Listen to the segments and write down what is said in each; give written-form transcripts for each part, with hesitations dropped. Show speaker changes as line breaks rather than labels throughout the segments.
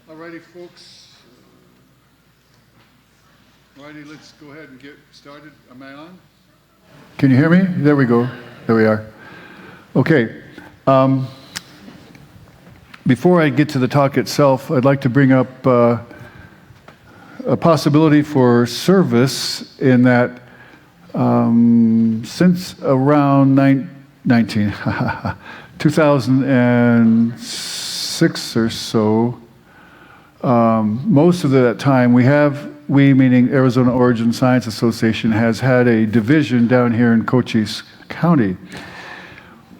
Alrighty, folks. Alrighty, let's go ahead and get started. Am I on? Can you hear me? There we go. There we are. Okay. Before I get to the talk itself, I'd like to bring up a possibility for service in that since around 2006 or so, most of that time we meaning Arizona Origin Science Association, has had a division down here in Cochise County.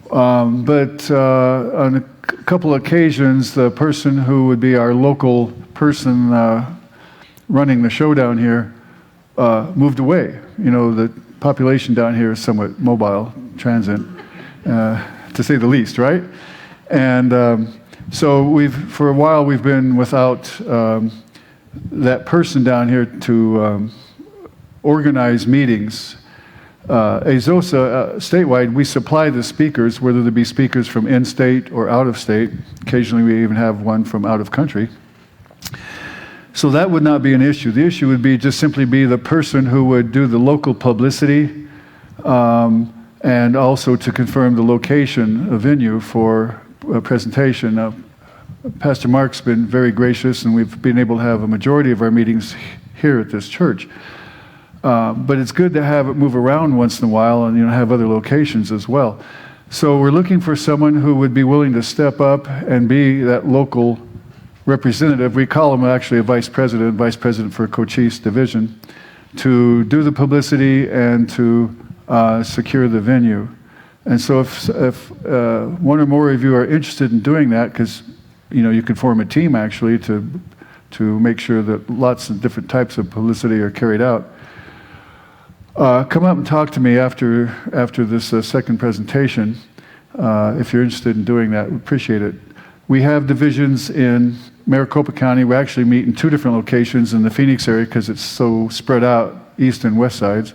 But on a couple of occasions, the person who would be our local person running the show down here moved away. You know, the population down here is somewhat mobile, transient, to say the least, right? And so for a while we've been without that person down here to organize meetings. AZOSA, statewide, we supply the speakers, whether they be speakers from in-state or out-of-state. Occasionally we even have one from out-of-country. So that would not be an issue. The issue would be just simply be the person who would do the local publicity and also to confirm the location, a venue for a presentation. Pastor Mark's been very gracious, and we've been able to have a majority of our meetings here at this church. But it's good to have it move around once in a while and have other locations as well. So we're looking for someone who would be willing to step up and be that local representative. We call him actually a vice president for Cochise Division, to do the publicity and to secure the venue. And so if one or more of you are interested in doing that, because you can form a team actually to make sure that lots of different types of publicity are carried out. Come up and talk to me after this second presentation if you're interested in doing that. We appreciate it. We have divisions in Maricopa County. We actually meet in two different locations in the Phoenix area because it's so spread out, east and west sides.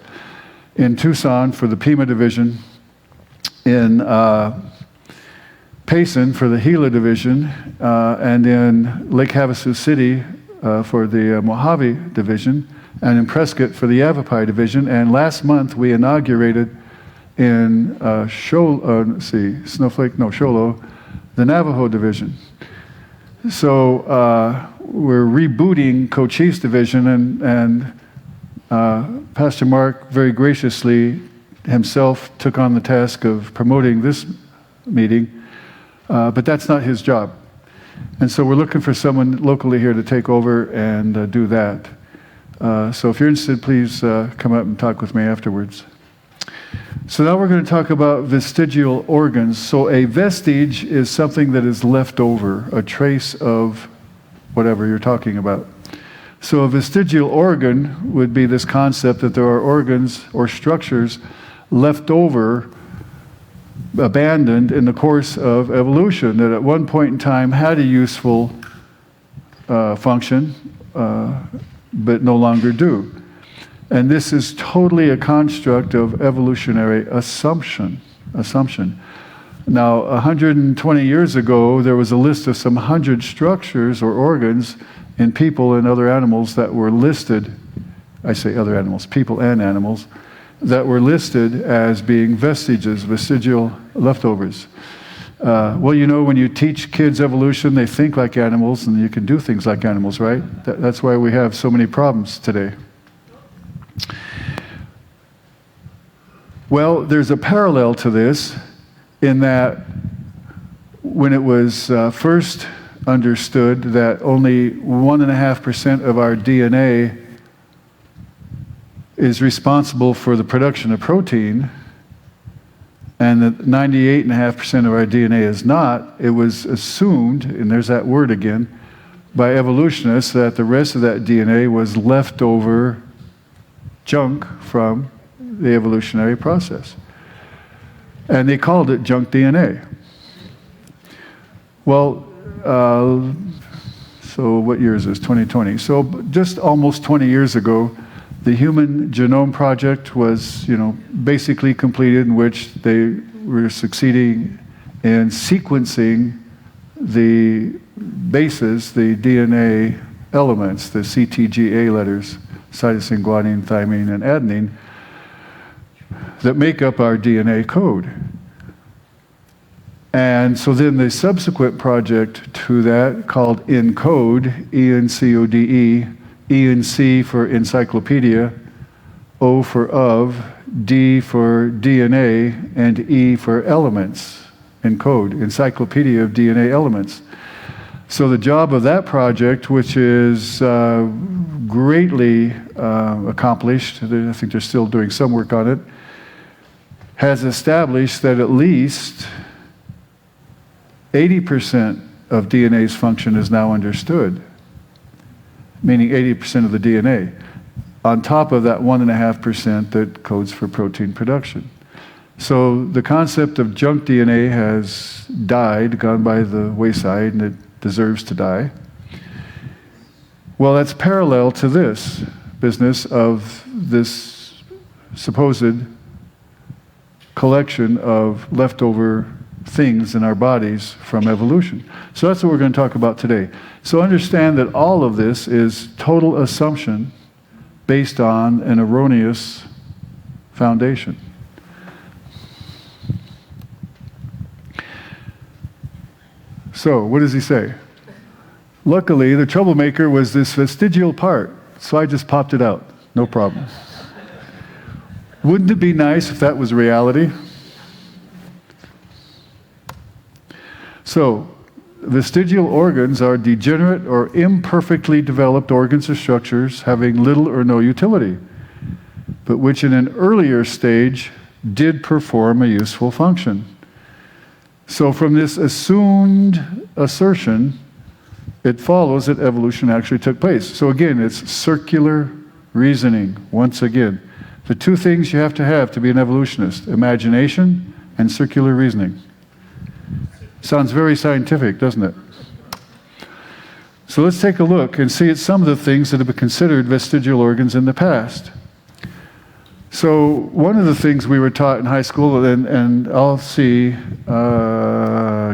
In Tucson for the Pima division, in Payson for the Gila division, and in Lake Havasu City for the Mojave division, and in Prescott for the Yavapai division. And last month we inaugurated in Shoalo, the Navajo division. So we're rebooting Cochise division, and Pastor Mark very graciously himself took on the task of promoting this meeting, but that's not his job. And so we're looking for someone locally here to take over and do that. So if you're interested, please come up and talk with me afterwards. So now we're going to talk about vestigial organs. So a vestige is something that is left over, a trace of whatever you're talking about. So a vestigial organ would be this concept that there are organs or structures left over, abandoned in the course of evolution, that at one point in time had a useful function, but no longer do. And this is totally a construct of evolutionary assumption. Now, 120 years ago, there was a list of some 100 structures or organs in people and other animals that were listed, I say other animals, people and animals, that were listed as being vestiges, vestigial leftovers. Well, when you teach kids evolution, they think like animals, and you can do things like animals, right? That's why we have so many problems today. Well, there's a parallel to this in that when it was first understood that only 1.5% of our DNA is responsible for the production of protein, and that 98.5% of our DNA is not, it was assumed, and there's that word again, by evolutionists that the rest of that DNA was leftover junk from the evolutionary process. And they called it junk DNA. Well, so what year is this? 2020. So just almost 20 years ago, the Human Genome Project was, basically completed, in which they were succeeding in sequencing the bases, the DNA elements, the CTGA letters, cytosine, guanine, thymine, and adenine, that make up our DNA code. And so then the subsequent project to that, called ENCODE, E-N-C-O-D-E, E and C for encyclopedia, O for of, D for DNA, and E for elements, ENCODE, Encyclopedia of DNA Elements. So the job of that project, which is greatly accomplished, I think they're still doing some work on it, has established that at least 80% of DNA's function is now understood, meaning 80% of the DNA, on top of that 1.5% that codes for protein production. So the concept of junk DNA has died, gone by the wayside, and it deserves to die. Well, that's parallel to this business of this supposed collection of leftover things in our bodies from evolution. So that's what we're going to talk about today. So understand that all of this is total assumption based on an erroneous foundation. So, what does he say? Luckily, the troublemaker was this vestigial part, so I just popped it out. No problem. Wouldn't it be nice if that was reality? So, vestigial organs are degenerate or imperfectly developed organs or structures having little or no utility, but which in an earlier stage did perform a useful function. So from this assumed assertion, it follows that evolution actually took place. So again, it's circular reasoning, once again. The two things you have to be an evolutionist: imagination and circular reasoning. Sounds very scientific, doesn't it? So let's take a look and see at some of the things that have been considered vestigial organs in the past. So one of the things we were taught in high school, and I'll see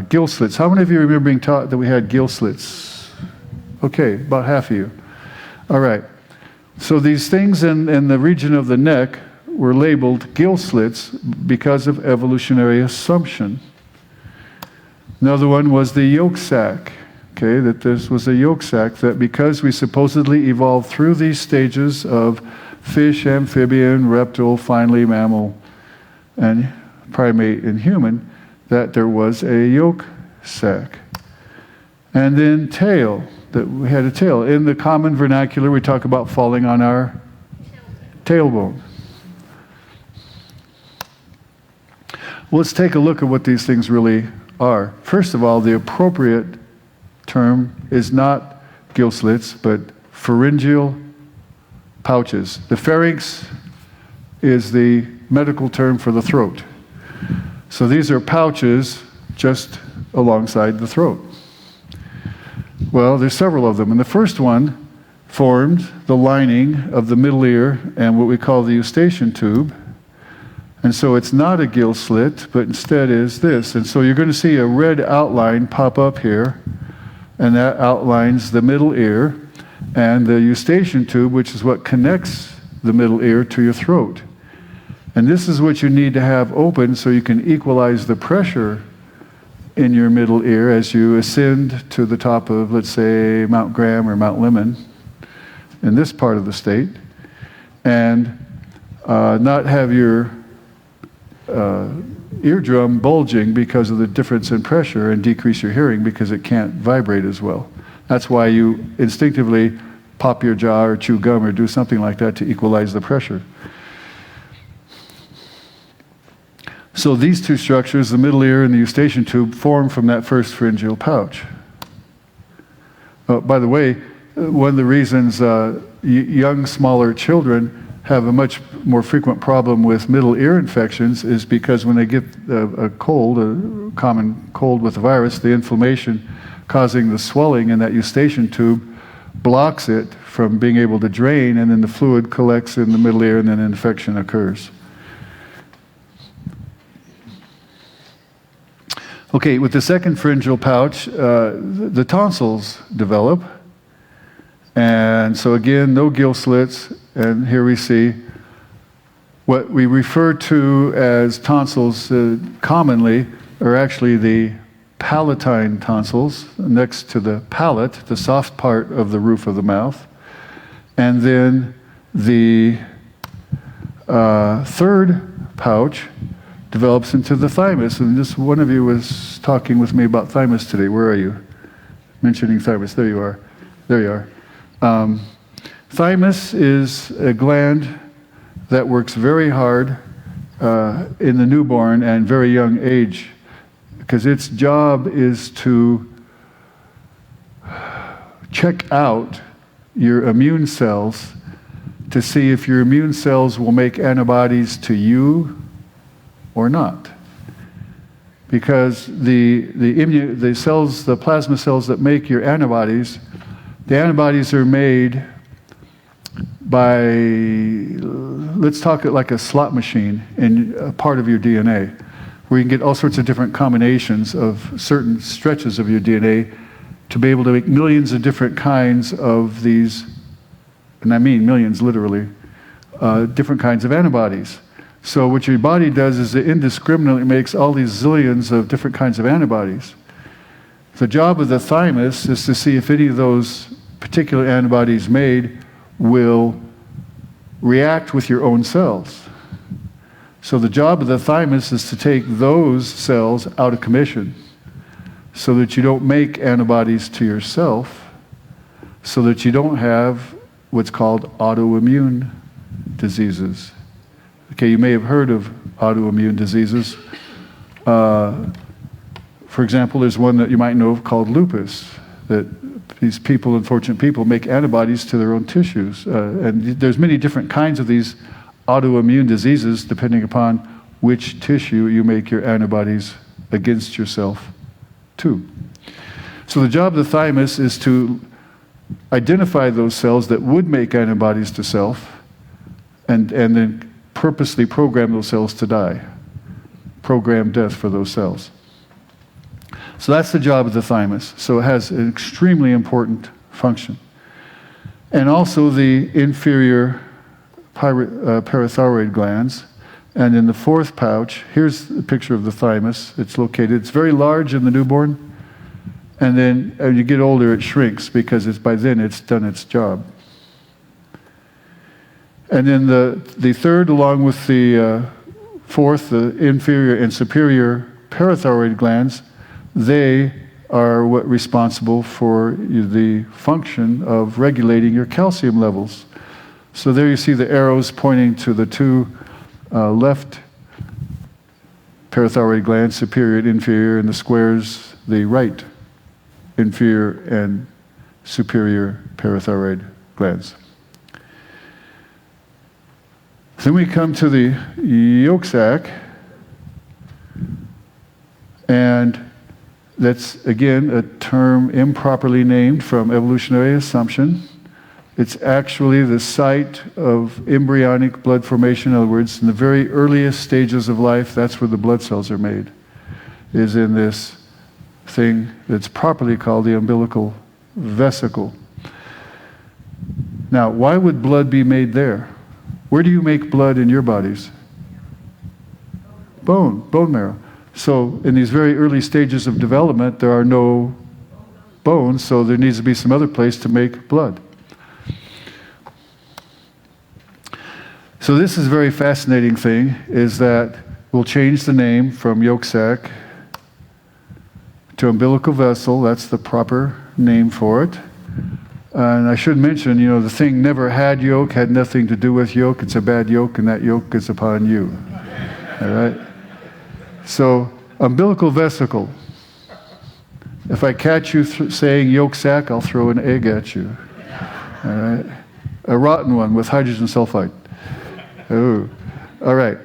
gill slits. How many of you remember being taught that we had gill slits? Okay, about half of you. All right. So these things in the region of the neck were labeled gill slits because of evolutionary assumption. Another one was the yolk sac. Okay, that this was a yolk sac, that because we supposedly evolved through these stages of fish, amphibian, reptile, finally mammal, and primate and human, that there was a yolk sac. And then tail, that we had a tail. In the common vernacular, we talk about falling on our tailbone. Well, let's take a look at what these things really are. First of all, the appropriate term is not gill slits, but pharyngeal pouches. The pharynx is the medical term for the throat. So these are pouches just alongside the throat. Well, there's several of them. And the first one formed the lining of the middle ear and what we call the eustachian tube. And so it's not a gill slit, but instead is this. And so you're going to see a red outline pop up here, and that outlines the middle ear and the eustachian tube, which is what connects the middle ear to your throat. And this is what you need to have open so you can equalize the pressure in your middle ear as you ascend to the top of, let's say, Mount Graham or Mount Lemmon in this part of the state, and not have your eardrum bulging because of the difference in pressure and decrease your hearing because it can't vibrate as well. That's why you instinctively pop your jaw or chew gum or do something like that to equalize the pressure. So these two structures, the middle ear and the eustachian tube, form from that first pharyngeal pouch. By the way, one of the reasons young, smaller children have a much more frequent problem with middle ear infections is because when they get a cold, a common cold with a virus, the inflammation causing the swelling in that eustachian tube blocks it from being able to drain, and then the fluid collects in the middle ear and then an infection occurs. Okay, with the second pharyngeal pouch, the tonsils develop. And so again, no gill slits. And here we see what we refer to as tonsils commonly are actually the palatine tonsils next to the palate, the soft part of the roof of the mouth. And then the third pouch develops into the thymus. And just one of you was talking with me about thymus today. Where are you? Mentioning thymus. There you are. There you are. Thymus is a gland that works very hard in the newborn and very young age, because its job is to check out your immune cells to see if your immune cells will make antibodies to you or not. Because the cells, the plasma cells that make your antibodies, the antibodies are made by, let's talk it like a slot machine in a part of your DNA, where you can get all sorts of different combinations of certain stretches of your DNA to be able to make millions of different kinds of these, and I mean millions literally, different kinds of antibodies. So what your body does is it indiscriminately makes all these zillions of different kinds of antibodies. The job of the thymus is to see if any of those particular antibodies made will react with your own cells. So the job of the thymus is to take those cells out of commission so that you don't make antibodies to yourself, so that you don't have what's called autoimmune diseases. Okay, you may have heard of autoimmune diseases. For example, there's one that you might know of called lupus, that these people, unfortunate people, make antibodies to their own tissues. And there's many different kinds of these autoimmune diseases depending upon which tissue you make your antibodies against yourself to. So the job of the thymus is to identify those cells that would make antibodies to self and then purposely program those cells to die. Program death for those cells. So that's the job of the thymus. So it has an extremely important function. And also the inferior parathyroid glands. And in the fourth pouch, here's a picture of the thymus. It's located, it's very large in the newborn. And then as you get older, it shrinks because by then it's done its job. And then the third, along with the fourth, the inferior and superior parathyroid glands, they are what responsible for the function of regulating your calcium levels. So there you see the arrows pointing to the two left parathyroid glands, superior and inferior, and the squares, the right inferior and superior parathyroid glands. Then we come to the yolk sac, and that's, again, a term improperly named from evolutionary assumption. It's actually the site of embryonic blood formation. In other words, in the very earliest stages of life, that's where the blood cells are made, is in this thing that's properly called the umbilical vesicle. Now, why would blood be made there? Where do you make blood in your bodies? Bone marrow. So in these very early stages of development, there are no bones, so there needs to be some other place to make blood. So this is a very fascinating thing, is that we'll change the name from yolk sac to umbilical vessel. That's the proper name for it. And I should mention, the thing never had yolk, had nothing to do with yolk. It's a bad yolk, and that yolk is upon you. All right? So, umbilical vesicle. If I catch you saying yolk sac, I'll throw an egg at you. All right? A rotten one with hydrogen sulfide. Oh, all right.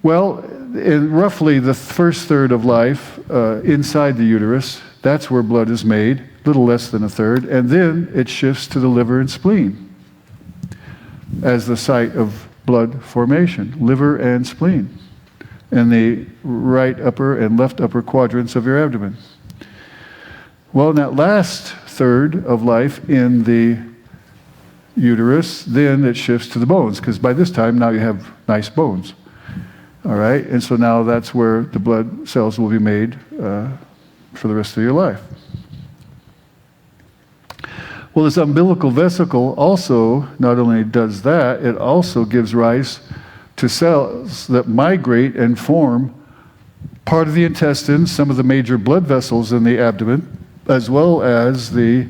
Well, in roughly the first third of life, inside the uterus, that's where blood is made, a little less than a third, and then it shifts to the liver and spleen as the site of blood formation, liver and spleen. in the right upper and left upper quadrants of your abdomen. Well, in that last third of life in the uterus, then it shifts to the bones, because by this time now you have nice bones. All right, and so now that's where the blood cells will be made for the rest of your life. Well, this umbilical vesicle also not only does that, it also gives rise to cells that migrate and form part of the intestines, some of the major blood vessels in the abdomen, as well as the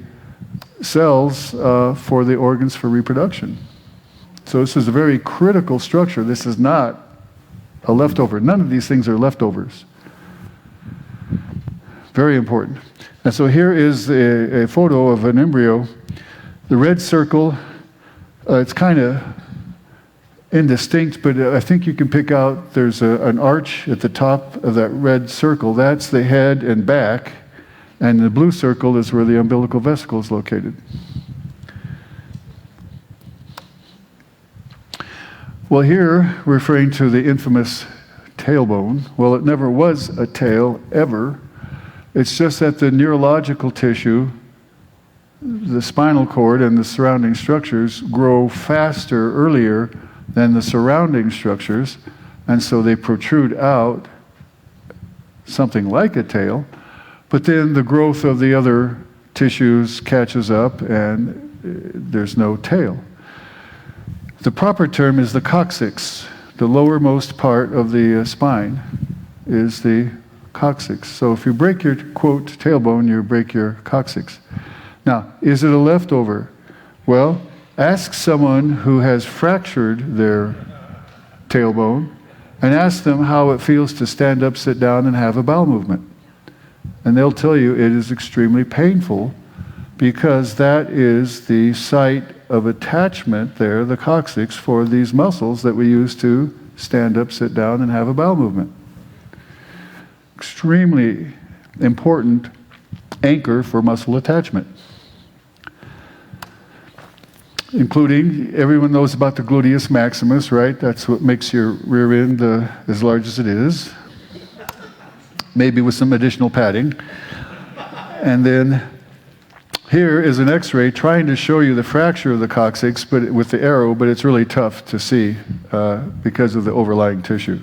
cells for the organs for reproduction. So this is a very critical structure. This is not a leftover. None of these things are leftovers. Very important. And so here is a photo of an embryo. The red circle, it's kind of indistinct, but I think you can pick out there's an arch at the top of that red circle. That's the head and back. And the blue circle is where the umbilical vesicle is located. Well, here, referring to the infamous tailbone, well, it never was a tail, ever. It's just that the neurological tissue, the spinal cord and the surrounding structures grow faster earlier than the surrounding structures, and so they protrude out something like a tail, but then the growth of the other tissues catches up and there's no tail. The proper term is the coccyx. The lowermost part of the spine is the coccyx. So if you break your, quote, tailbone, you break your coccyx. Now, is it a leftover? Well, ask someone who has fractured their tailbone and ask them how it feels to stand up, sit down, and have a bowel movement. And they'll tell you it is extremely painful because that is the site of attachment there, the coccyx, for these muscles that we use to stand up, sit down, and have a bowel movement. Extremely important anchor for muscle attachment. Including, everyone knows about the gluteus maximus, right? That's what makes your rear end as large as it is. Maybe with some additional padding. And then here is an x-ray trying to show you the fracture of the coccyx but with the arrow, but it's really tough to see because of the overlying tissue.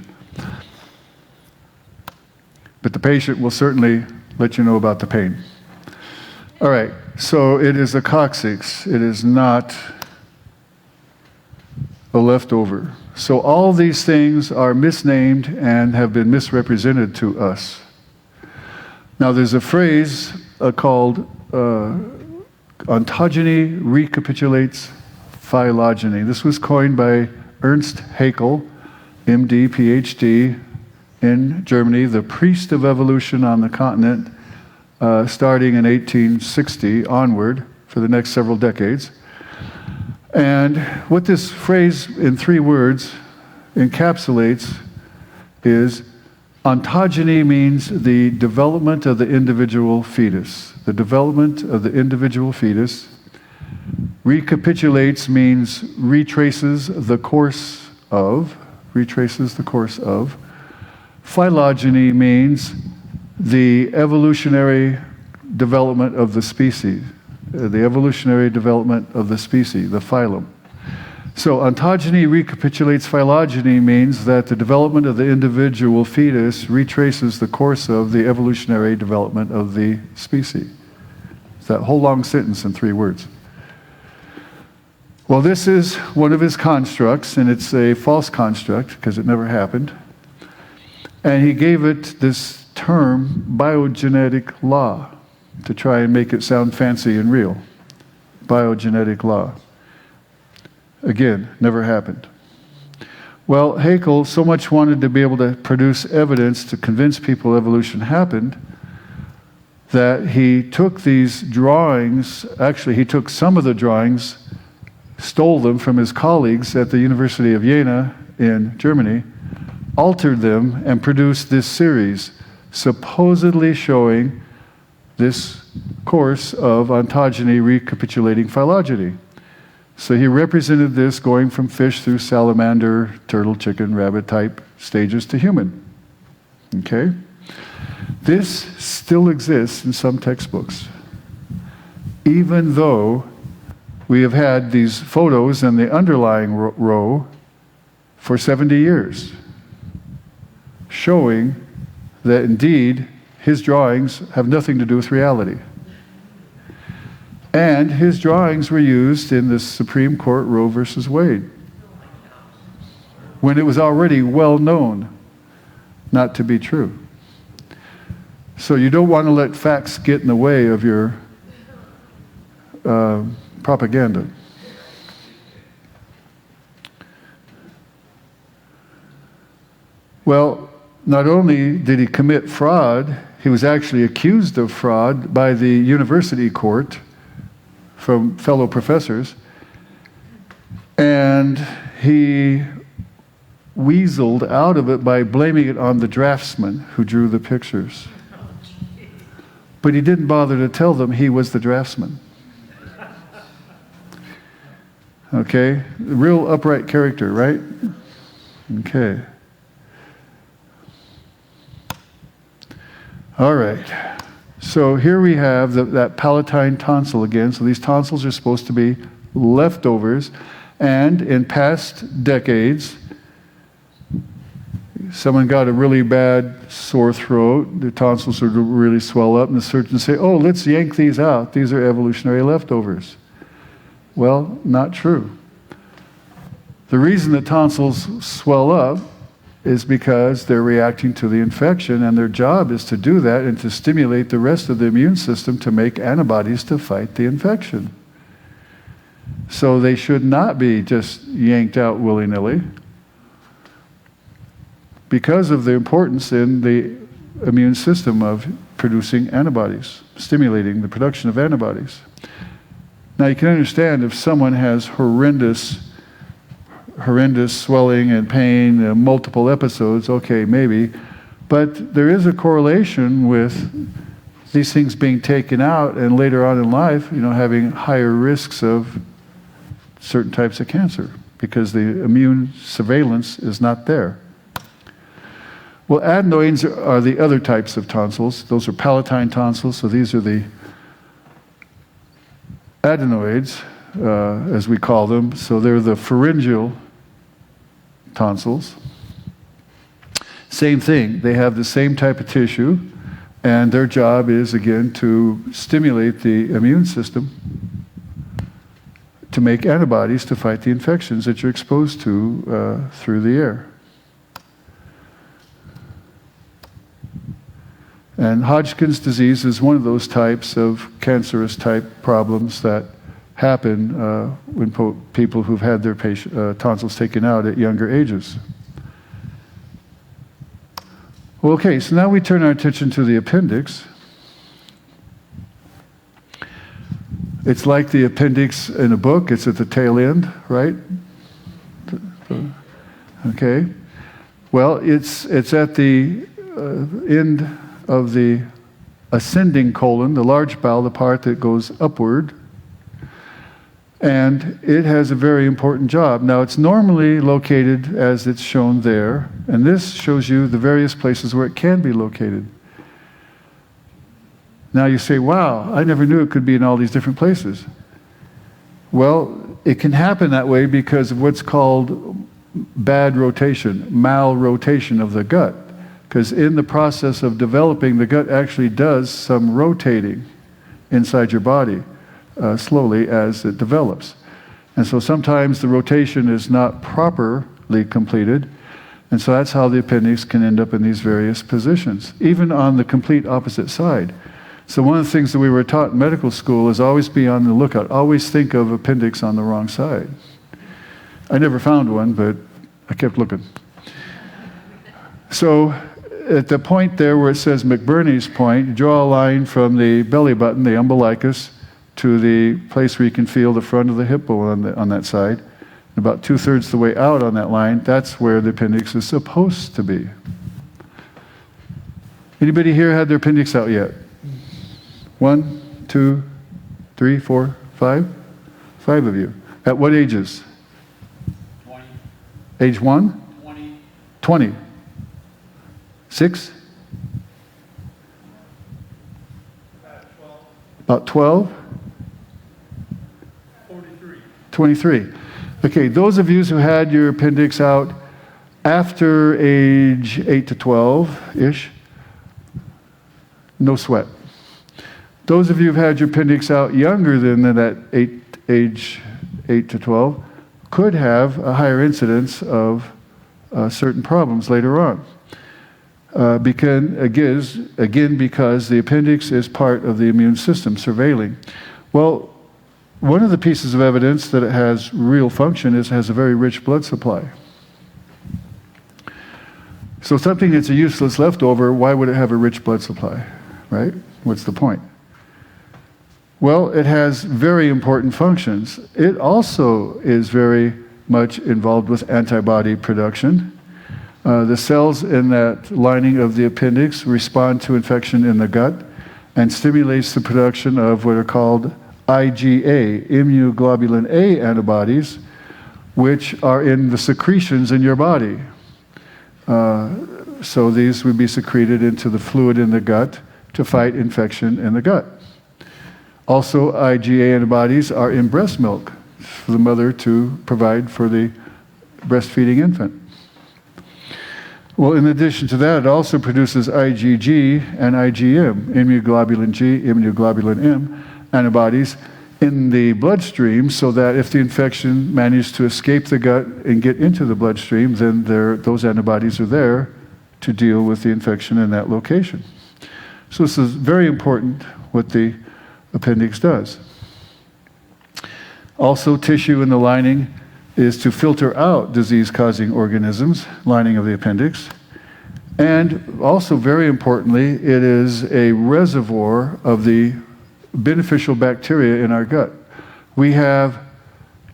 But the patient will certainly let you know about the pain. All right, so it is a coccyx. It is not a leftover. So all these things are misnamed and have been misrepresented to us. Now there's a phrase called ontogeny recapitulates phylogeny. This was coined by Ernst Haeckel, MD, PhD, in Germany, the priest of evolution on the continent, starting in 1860 onward for the next several decades. And what this phrase in 3 words encapsulates is ontogeny means the development of the individual fetus. The development of the individual fetus. Recapitulates means retraces the course of. Phylogeny means the evolutionary development of the species. The evolutionary development of the species, the phylum. So ontogeny recapitulates phylogeny means that the development of the individual fetus retraces the course of the evolutionary development of the species. It's that whole long sentence in 3 words. Well, this is one of his constructs, and it's a false construct because it never happened. And he gave it this term, biogenetic law, to try and make it sound fancy and real. Biogenetic law. Again, never happened. Well, Haeckel so much wanted to be able to produce evidence to convince people evolution happened that he took these drawings, actually he took some of the drawings, stole them from his colleagues at the University of Jena in Germany, altered them, and produced this series supposedly showing this course of ontogeny recapitulating phylogeny. So he represented this going from fish through salamander, turtle, chicken, rabbit type stages to human. Okay? This still exists in some textbooks, even though we have had these photos in the underlying row for 70 years, showing that indeed his drawings have nothing to do with reality. And his drawings were used in the Supreme Court Roe versus Wade, when it was already well known not to be true. So you don't want to let facts get in the way of your propaganda. Well, not only did he commit fraud, he was actually accused of fraud by the university court from fellow professors, and he weaseled out of it by blaming it on the draftsman who drew the pictures. But he didn't bother to tell them he was the draftsman. Okay? Real upright character, right? Okay. All right. So here we have that palatine tonsil again. So these tonsils are supposed to be leftovers. And in past decades, someone got a really bad sore throat, the tonsils would really swell up, and the surgeon say, oh, let's yank these out. These are evolutionary leftovers. Well, not true. The reason the tonsils swell up is because they're reacting to the infection, and their job is to do that and to stimulate the rest of the immune system to make antibodies to fight the infection. So they should not be just yanked out willy-nilly, because of the importance in the immune system of producing antibodies, stimulating the production of antibodies. Now you can understand if someone has horrendous swelling and pain, multiple episodes, okay, maybe. But there is a correlation with these things being taken out and later on in life, having higher risks of certain types of cancer because the immune surveillance is not there. Well, adenoids are the other types of tonsils. Those are palatine tonsils, so these are the adenoids, as we call them. So they're the pharyngeal tonsils. Same thing. They have the same type of tissue, and their job is, again, to stimulate the immune system to make antibodies to fight the infections that you're exposed to through the air. And Hodgkin's disease is one of those types of cancerous type problems that happen when people who've had their tonsils taken out at younger ages. Okay, so now we turn our attention to the appendix. It's like the appendix in a book. It's at the tail end, right? Okay. Well, it's at the end of the ascending colon, the large bowel, the part that goes upward. And it has a very important job. Now, it's normally located as it's shown there, and this shows you the various places where it can be located. Now you say, wow, I never knew it could be in all these different places. Well, it can happen that way because of what's called bad rotation, malrotation of the gut. Because in the process of developing, the gut actually does some rotating inside your body slowly as it develops. And so sometimes the rotation is not properly completed, and so that's how the appendix can end up in these various positions, even on the complete opposite side. So one of the things that we were taught in medical school is always be on the lookout. Always think of appendix on the wrong side. I never found one, but I kept looking. So at the point there where it says McBurney's point, draw a line from the belly button, the umbilicus, to the place where you can feel the front of the hip bone on that side. And about 2/3 the way out on that line, that's where the appendix is supposed to be. Anybody here had their appendix out yet? 1, 2, 3, 4, 5? 5 of you. At what ages?
20.
Age 1?
20.
20. 6? About 12?
43.
23. Okay, those of you who had your appendix out after age 8 to 12-ish, no sweat. Those of you who've had your appendix out younger than that age 8 to 12 could have a higher incidence of certain problems later on. Again, because the appendix is part of the immune system, surveilling. Well, one of the pieces of evidence that it has real function is it has a very rich blood supply. So something that's a useless leftover, why would it have a rich blood supply, right? What's the point? Well, it has very important functions. It also is very much involved with antibody production. The cells in that lining of the appendix respond to infection in the gut and stimulates the production of what are called IgA, immunoglobulin A antibodies, which are in the secretions in your body. So these would be secreted into the fluid in the gut to fight infection in the gut. Also, IgA antibodies are in breast milk for the mother to provide for the breastfeeding infant. Well, in addition to that, it also produces IgG and IgM, immunoglobulin G, immunoglobulin M antibodies in the bloodstream, so that if the infection managed to escape the gut and get into the bloodstream, then those antibodies are there to deal with the infection in that location. So this is very important what the appendix does. Also, tissue in the lining is to filter out disease-causing organisms, lining of the appendix. And also, very importantly, it is a reservoir of the beneficial bacteria in our gut. We have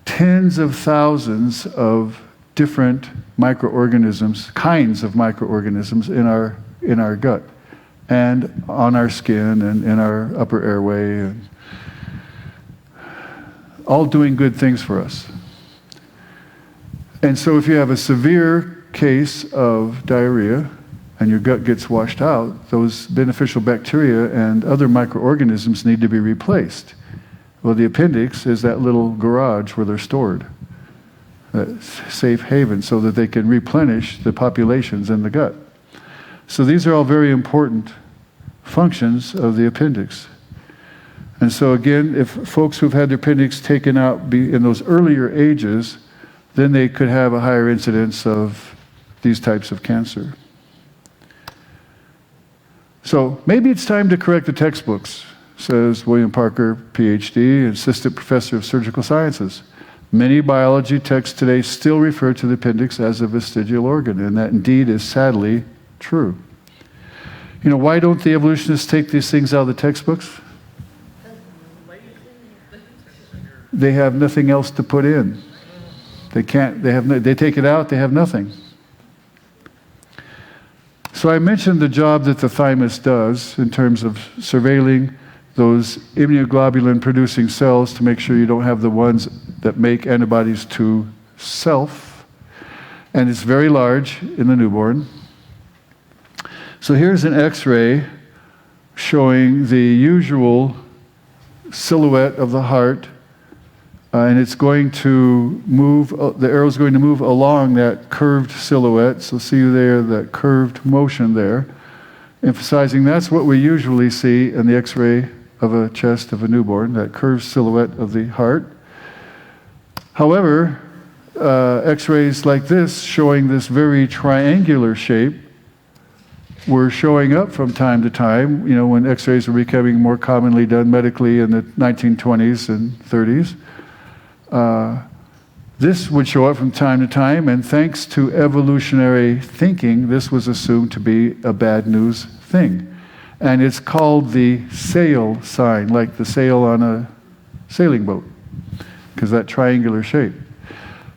tens of thousands of different microorganisms, kinds of microorganisms in our gut and on our skin and in our upper airway, and all doing good things for us. And so if you have a severe case of diarrhea and your gut gets washed out, those beneficial bacteria and other microorganisms need to be replaced. Well, the appendix is that little garage where they're stored, that safe haven, so that they can replenish the populations in the gut. So these are all very important functions of the appendix. And so again, if folks who've had their appendix taken out be in those earlier ages, then they could have a higher incidence of these types of cancer. So maybe it's time to correct the textbooks, says William Parker, PhD, Assistant Professor of Surgical Sciences. Many biology texts today still refer to the appendix as a vestigial organ, and that indeed is sadly true. You know, why don't the evolutionists take these things out of the textbooks? They have nothing else to put in. They take it out, they have nothing. So I mentioned the job that the thymus does in terms of surveilling those immunoglobulin producing cells to make sure you don't have the ones that make antibodies to self. And it's very large in the newborn. So here's an X-ray showing the usual silhouette of the heart, and it's going to move, the arrow's going to move along that curved silhouette. So see there, that curved motion there, emphasizing that's what we usually see in the X-ray of a chest of a newborn, that curved silhouette of the heart. However, X-rays like this, showing this very triangular shape, were showing up from time to time, you know, when X-rays were becoming more commonly done medically in the 1920s and 30s. This would show up from time to time, and thanks to evolutionary thinking, this was assumed to be a bad news thing. And it's called the sail sign, like the sail on a sailing boat, because that triangular shape.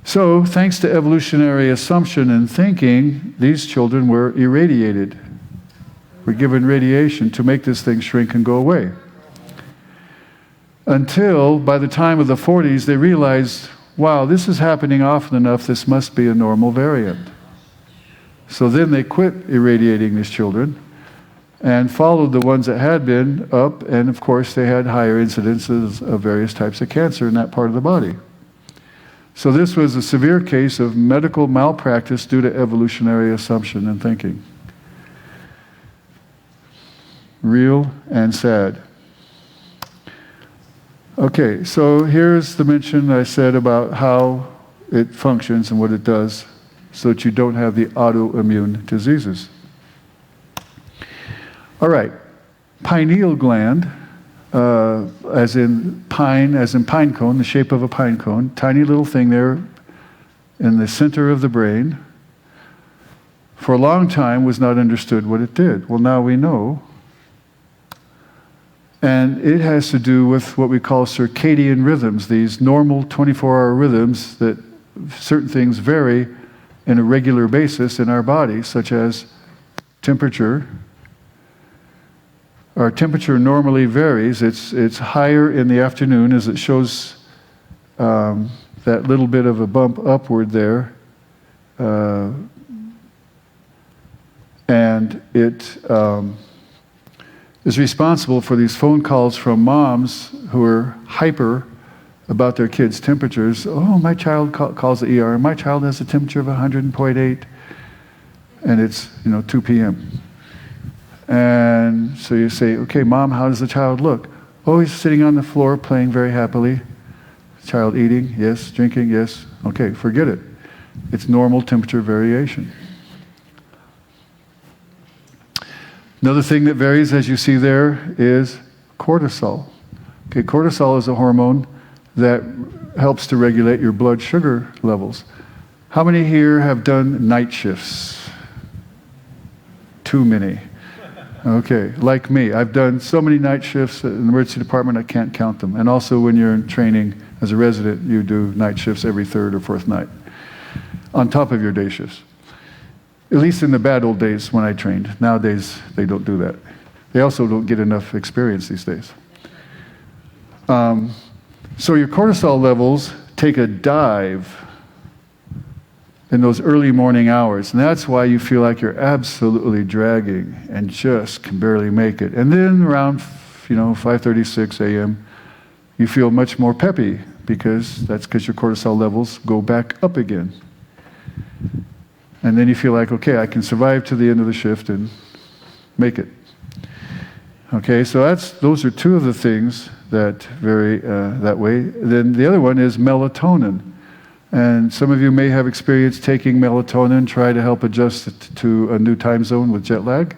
So, thanks to evolutionary assumption and thinking, these children were irradiated. Were given radiation to make this thing shrink and go away. Until, by the time of the 40s, they realized, wow, this is happening often enough, this must be a normal variant. So then they quit irradiating these children, and followed the ones that had been up, and of course they had higher incidences of various types of cancer in that part of the body. So this was a severe case of medical malpractice due to evolutionary assumption and thinking. Real and sad. Okay, so here's the mention I said about how it functions and what it does so that you don't have the autoimmune diseases. All right, pineal gland, as in pine cone, the shape of a pine cone, tiny little thing there in the center of the brain, for a long time was not understood what it did. Well, now we know. And it has to do with what we call circadian rhythms, these normal 24-hour rhythms that certain things vary in a regular basis in our body, such as temperature. Our temperature normally varies. It's higher in the afternoon as it shows that little bit of a bump upward there. And it is responsible for these phone calls from moms who are hyper about their kids' temperatures. Oh, my child calls the ER. My child has a temperature of 100.8, and it's 2 p.m. And so you say, okay, Mom, how does the child look? Oh, he's sitting on the floor playing very happily. Child eating, yes. Drinking, yes. Okay, forget it. It's normal temperature variation. Another thing that varies, as you see there, is cortisol. Okay, cortisol is a hormone that helps to regulate your blood sugar levels. How many here have done night shifts? Too many. Okay, like me. I've done so many night shifts in the emergency department I can't count them. And also when you're in training as a resident, you do night shifts every third or fourth night on top of your day shifts. At least in the bad old days when I trained. Nowadays, they don't do that. They also don't get enough experience these days. So your cortisol levels take a dive in those early morning hours. And that's why you feel like you're absolutely dragging and just can barely make it. And then around 5:36 a.m., you feel much more peppy because your cortisol levels go back up again. And then you feel like, okay, I can survive to the end of the shift and make it. Okay, so those are two of the things that vary that way. Then the other one is melatonin. And some of you may have experience taking melatonin, try to help adjust it to a new time zone with jet lag.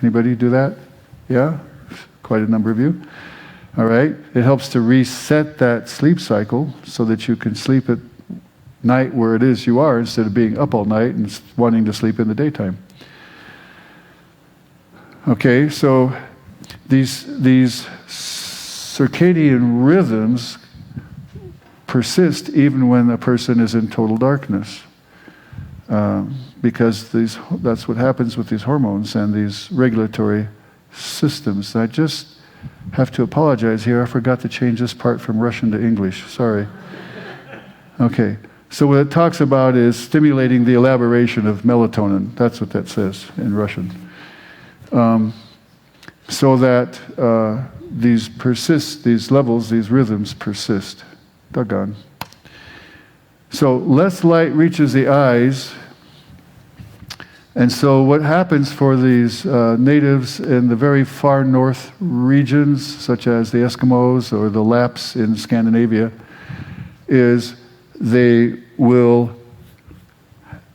Anybody do that? Yeah? Quite a number of you. All right. It helps to reset that sleep cycle so that you can sleep at night where it is you are instead of being up all night and wanting to sleep in the daytime. Okay, so these circadian rhythms persist even when a person is in total darkness, because that's what happens with these hormones and these regulatory systems. I just have to apologize here. I forgot to change this part from Russian to English. Sorry. Okay. So what it talks about is stimulating the elaboration of melatonin. That's what that says in Russian. So that these levels, these rhythms persist. Doggone. So less light reaches the eyes. And so what happens for these natives in the very far north regions, such as the Eskimos or the Lapps in Scandinavia, is they will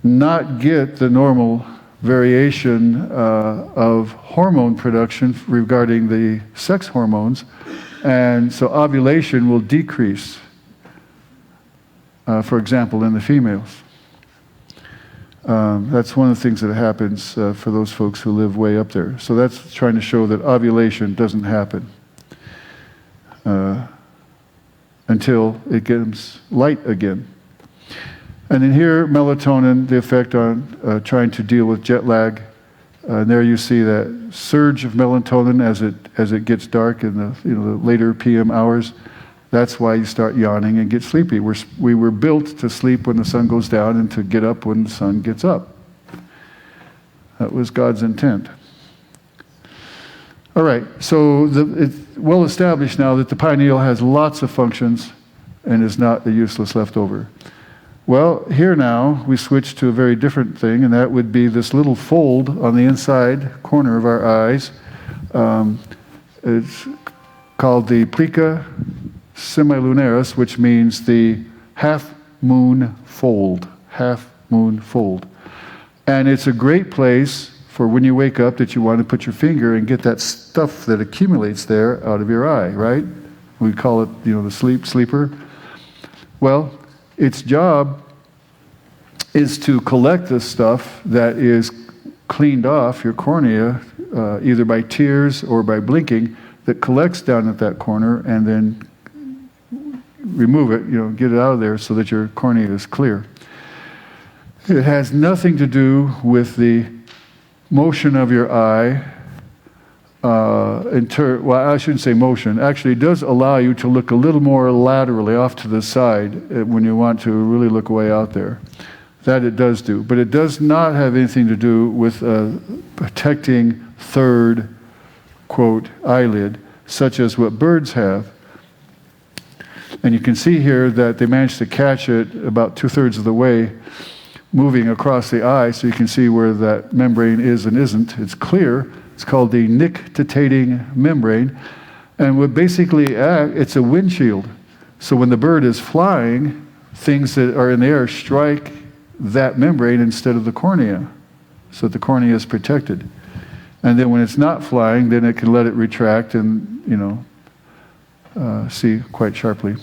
not get the normal variation of hormone production regarding the sex hormones, and so ovulation will decrease, for example, in the females. That's one of the things that happens for those folks who live way up there. So that's trying to show that ovulation doesn't happen until it gets light again. And in here, melatonin, the effect on trying to deal with jet lag. And there you see that surge of melatonin as it gets dark in the later PM hours. That's why you start yawning and get sleepy. We were built to sleep when the sun goes down and to get up when the sun gets up. That was God's intent. All right, so it's well established now that the pineal has lots of functions and is not a useless leftover. Well, here now we switch to a very different thing, and that would be this little fold on the inside corner of our eyes. It's called the plica semilunaris, which means the half-moon fold. Half-moon fold. And it's a great place for when you wake up that you want to put your finger and get that stuff that accumulates there out of your eye, right? We call it, the sleeper. Well, its job is to collect the stuff that is cleaned off your cornea, either by tears or by blinking, that collects down at that corner, and then remove it, get it out of there so that your cornea is clear. It has nothing to do with the motion of your eye. Well, I shouldn't say motion. Actually, it does allow you to look a little more laterally off to the side when you want to really look way out there. That it does do. But it does not have anything to do with protecting third, quote, eyelid, such as what birds have. And you can see here that they managed to catch it about 2/3 of the way, moving across the eye, so you can see where that membrane is and isn't. It's clear. It's called the nictitating membrane. And what basically it's a windshield. So when the bird is flying, things that are in the air strike that membrane instead of the cornea, so that the cornea is protected. And then when it's not flying, then it can let it retract and, see quite sharply.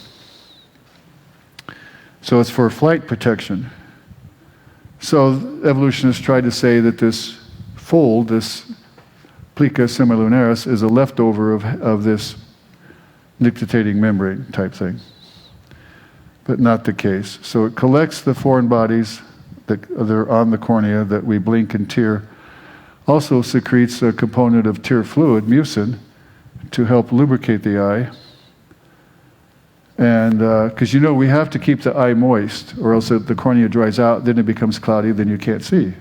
So it's for flight protection. So evolutionists tried to say that this fold, this plica semilunaris, is a leftover of this nictitating membrane type thing. But not the case. So it collects the foreign bodies that are on the cornea that we blink and tear. Also secretes a component of tear fluid, mucin, to help lubricate the eye. And because we have to keep the eye moist, or else the cornea dries out, then it becomes cloudy, then you can't see.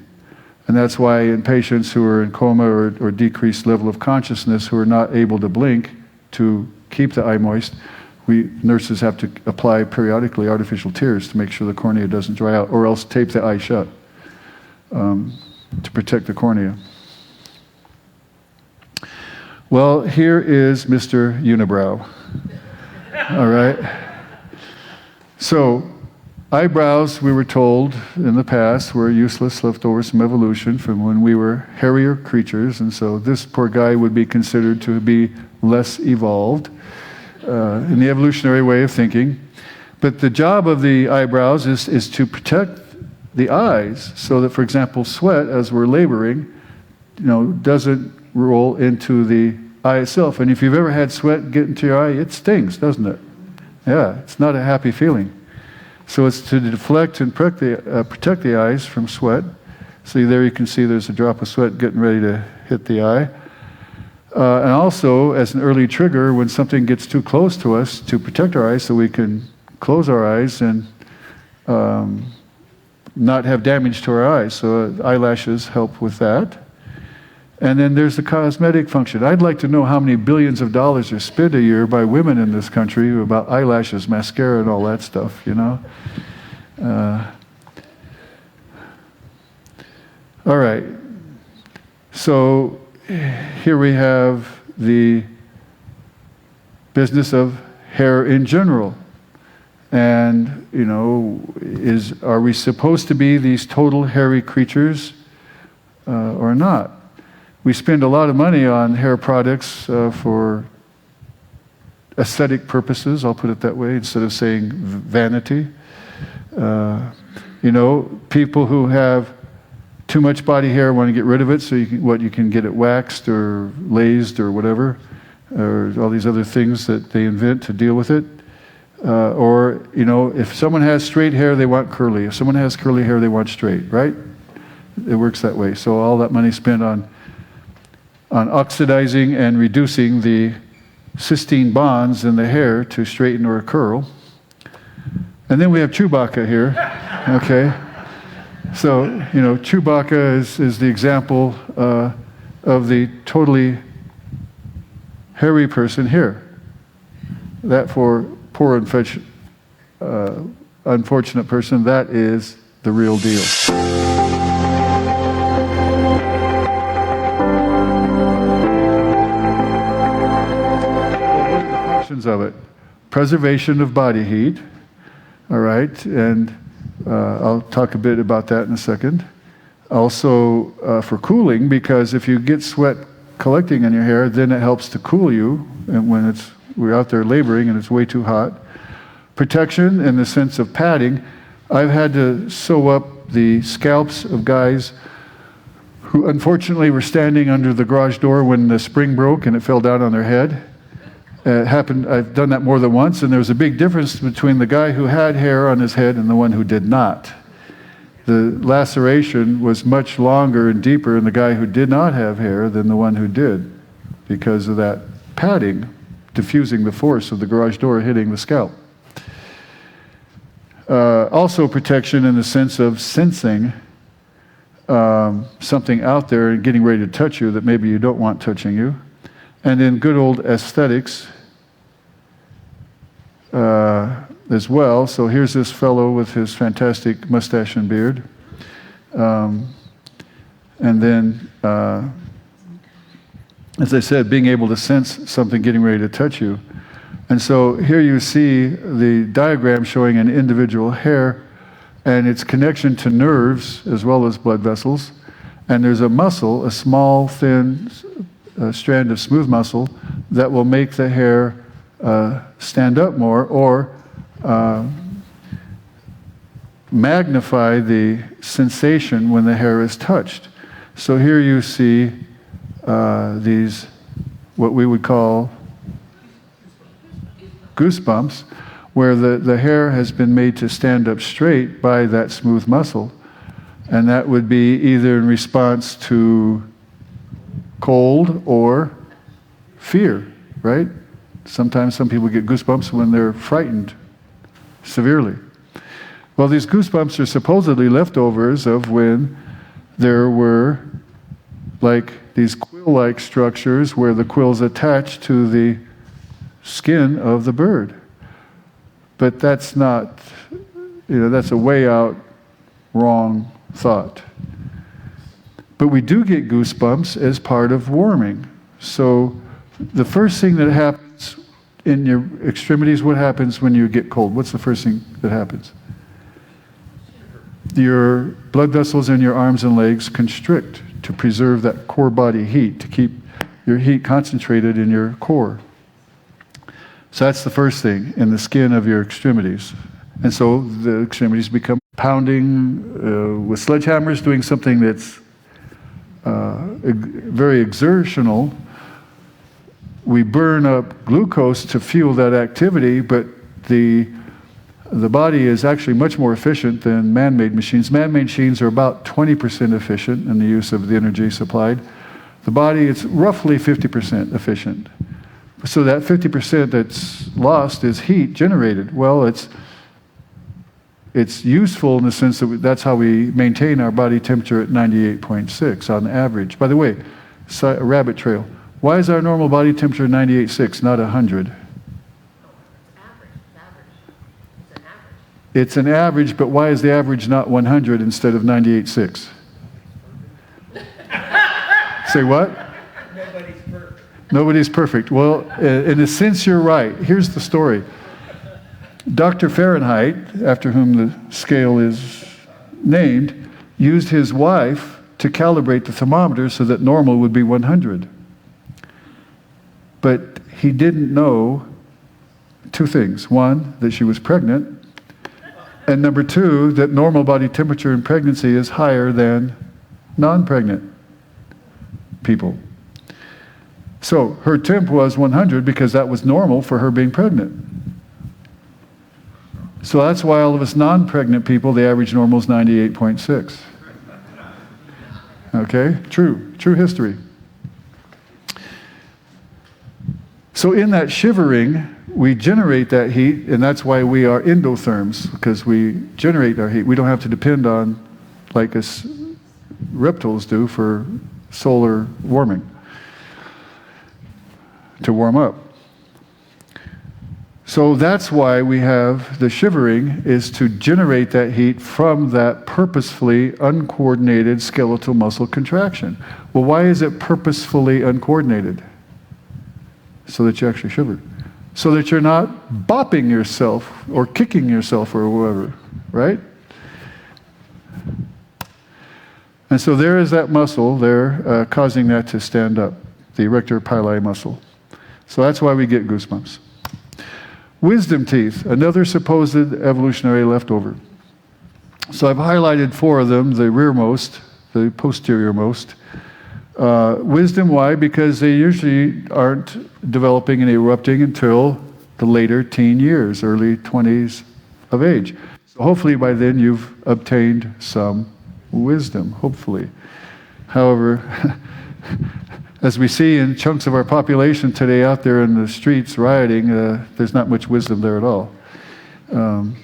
And that's why in patients who are in coma or decreased level of consciousness who are not able to blink to keep the eye moist, nurses have to apply periodically artificial tears to make sure the cornea doesn't dry out, or else tape the eye shut to protect the cornea. Well, here is Mr. Unibrow. All right. So, eyebrows, we were told in the past, were useless leftovers from evolution from when we were hairier creatures, and so this poor guy would be considered to be less evolved in the evolutionary way of thinking. But the job of the eyebrows is to protect the eyes, so that, for example, sweat, as we're laboring, doesn't roll into the eye itself. And if you've ever had sweat get into your eye, it stings, doesn't it? Yeah, it's not a happy feeling. So it's to deflect and protect the eyes from sweat. So there you can see there's a drop of sweat getting ready to hit the eye. And also, as an early trigger, when something gets too close to us, to protect our eyes so we can close our eyes and not have damage to our eyes. So eyelashes help with that. And then there's the cosmetic function. I'd like to know how many billions of dollars are spent a year by women in this country about eyelashes, mascara, and all that stuff, All right. So here we have the business of hair in general. And, are we supposed to be these total hairy creatures or not? We spend a lot of money on hair products for aesthetic purposes, I'll put it that way, instead of saying vanity. People who have too much body hair want to get rid of it, so you can get it waxed or lased or whatever, or all these other things that they invent to deal with it. Or if someone has straight hair, they want curly. If someone has curly hair, they want straight, right? It works that way. So all that money spent on oxidizing and reducing the cysteine bonds in the hair to straighten or curl. And then we have Chewbacca here, okay? So, Chewbacca is the example of the totally hairy person here. That for poor unfortunate person, that is the real deal. Of it. Preservation of body heat, all right, and I'll talk a bit about that in a second. Also for cooling, because if you get sweat collecting in your hair, then it helps to cool you, and when we're out there laboring and it's way too hot. Protection in the sense of padding. I've had to sew up the scalps of guys who unfortunately were standing under the garage door when the spring broke and it fell down on their head. It happened, I've done that more than once, and there was a big difference between the guy who had hair on his head and the one who did not. The laceration was much longer and deeper in the guy who did not have hair than the one who did, because of that padding diffusing the force of the garage door hitting the scalp. Also protection in the sense of sensing something out there and getting ready to touch you that maybe you don't want touching you. And in good old aesthetics as well. So here's this fellow with his fantastic mustache and beard. And then, as I said, being able to sense something getting ready to touch you. And so here you see the diagram showing an individual hair and its connection to nerves as well as blood vessels. And there's a muscle, a small, thin strand of smooth muscle that will make the hair stand up more or magnify the sensation when the hair is touched. So here you see these, what we would call goosebumps, where the hair has been made to stand up straight by that smooth muscle. And that would be either in response to cold or fear, right? Sometimes some people get goosebumps when they're frightened severely. Well, these goosebumps are supposedly leftovers of when there were like these quill-like structures where the quills attach to the skin of the bird. But that's not, that's a way out wrong thought. But we do get goosebumps as part of warming. So the first thing that happens in your extremities, what happens when you get cold? What's the first thing that happens? Your blood vessels in your arms and legs constrict to preserve that core body heat, to keep your heat concentrated in your core. So that's the first thing, in the skin of your extremities. And so the extremities become pounding with sledgehammers, doing something that's very exertional. We burn up glucose to fuel that activity, but the body is actually much more efficient than man-made machines. Man-made machines are about 20% efficient in the use of the energy supplied. The body is roughly 50% efficient. So that 50% that's lost is heat generated. Well, it's useful in the sense that that's how we maintain our body temperature at 98.6 on average. By the way, a rabbit trail. Why is our normal body temperature 98.6, not 100? It's an average, but why is the average not 100 instead of 98.6? Say what?
Nobody's perfect.
Nobody's perfect. Well, in a sense, you're right. Here's the story. Dr. Fahrenheit, after whom the scale is named, used his wife to calibrate the thermometer so that normal would be 100. But he didn't know two things. One, that she was pregnant. And number two, that normal body temperature in pregnancy is higher than non-pregnant people. So her temp was 100 because that was normal for her being pregnant. So that's why all of us non-pregnant people, the average normal is 98.6. Okay? True history. So in that shivering, we generate that heat, and that's why we are endotherms, because we generate our heat. We don't have to depend on, like us reptiles do, for solar warming. to warm up. So that's why we have the shivering, is to generate that heat from that purposefully uncoordinated skeletal muscle contraction. Well, why is it purposefully uncoordinated? So that you actually shiver. So that you're not bopping yourself or kicking yourself or whatever, right? And so there is that muscle there causing that to stand up, the erector pili muscle. So that's why we get goosebumps. Wisdom teeth, another supposed evolutionary leftover. So I've highlighted 4 of them, the rearmost, the posteriormost. Wisdom, why? Because they usually aren't developing and erupting until the later teen years, early 20s of age. So hopefully by then you've obtained some wisdom, hopefully. However, as we see in chunks of our population today out there in the streets rioting, there's not much wisdom there at all. And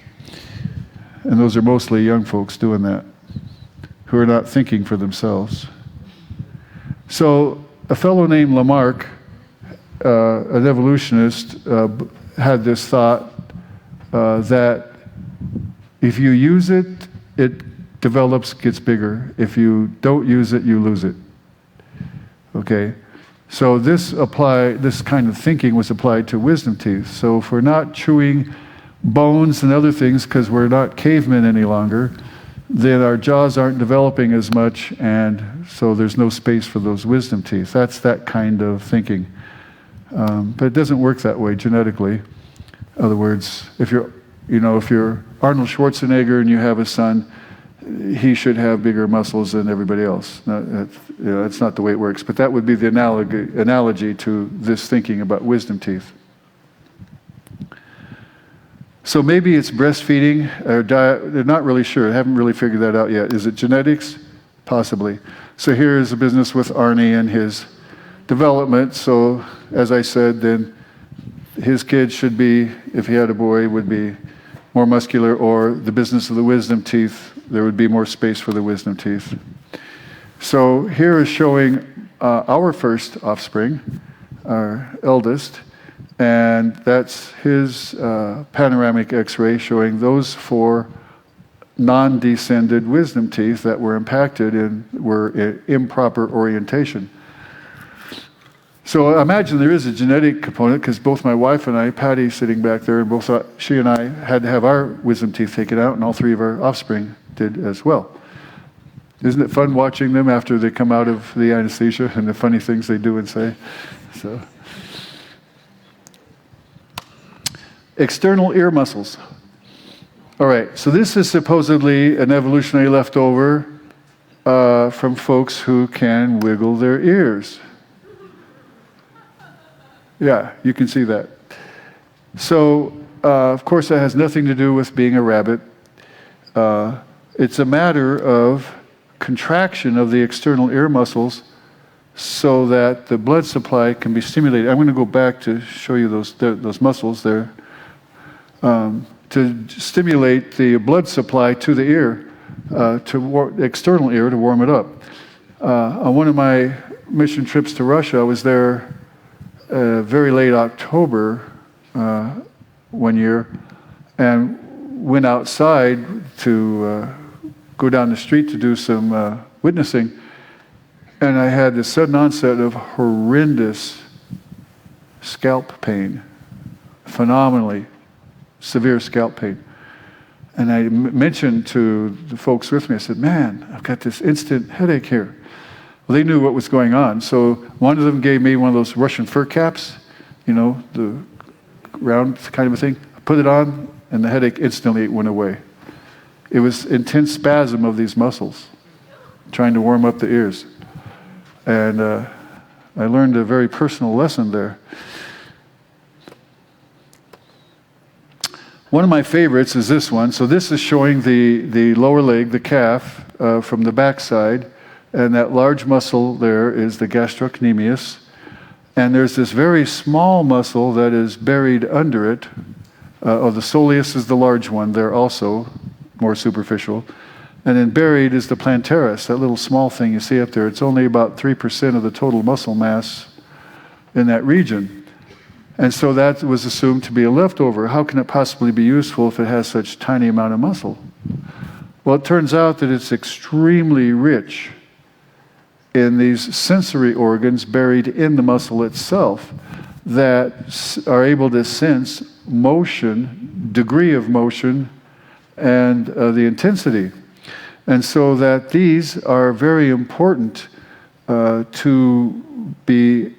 those are mostly young folks doing that, who are not thinking for themselves. So a fellow named Lamarck, an evolutionist, had this thought that if you use it, it develops, gets bigger. If you don't use it, you lose it. Okay, so this kind of thinking was applied to wisdom teeth. So if we're not chewing bones and other things because we're not cavemen any longer, then our jaws aren't developing as much, and so there's no space for those wisdom teeth. That's that kind of thinking. But it doesn't work that way genetically. In other words, if you're Arnold Schwarzenegger and you have a son, he should have bigger muscles than everybody else. That's not the way it works. But that would be the analogy to this thinking about wisdom teeth. So maybe it's breastfeeding or diet. They're not really sure. I haven't really figured that out yet. Is it genetics? Possibly. So here is a business with Arnie and his development. So as I said, then his kid should be, if he had a boy, would be more muscular, or the business of the wisdom teeth, there would be more space for the wisdom teeth. So here is showing our first offspring, our eldest, and that's his panoramic x-ray showing those 4 non-descended wisdom teeth that were impacted and were in improper orientation. So imagine there is a genetic component, because both my wife and I, Patty sitting back there, and both she and I had to have our wisdom teeth taken out, and all 3 of our offspring did as well. Isn't it fun watching them after they come out of the anesthesia and the funny things they do and say? So, external ear muscles. All right, so this is supposedly an evolutionary leftover from folks who can wiggle their ears. Yeah, you can see that. So, of course, that has nothing to do with being a rabbit. It's a matter of contraction of the external ear muscles so that the blood supply can be stimulated. I'm going to go back to show you those muscles there. To stimulate the blood supply to the ear, external ear, to warm it up. On one of my mission trips to Russia, I was there very late October one year, and went outside to go down the street to do some witnessing, and I had this sudden onset of horrendous scalp pain, phenomenally severe scalp pain. And I mentioned to the folks with me, I said, man, I've got this instant headache here. Well, they knew what was going on. So one of them gave me one of those Russian fur caps, the round kind of a thing. I put it on, and the headache instantly went away. It was intense spasm of these muscles, trying to warm up the ears. And I learned a very personal lesson there. One of my favorites is this one. So this is showing the lower leg, the calf, from the backside. And that large muscle there is the gastrocnemius. And there's this very small muscle that is buried under it. The soleus is the large one there also, more superficial. And then buried is the plantaris, that little small thing you see up there. It's only about 3% of the total muscle mass in that region. And so that was assumed to be a leftover. How can it possibly be useful if it has such tiny amount of muscle? Well, it turns out that it's extremely rich in these sensory organs buried in the muscle itself that are able to sense motion, degree of motion, and the intensity. And so that these are very important to be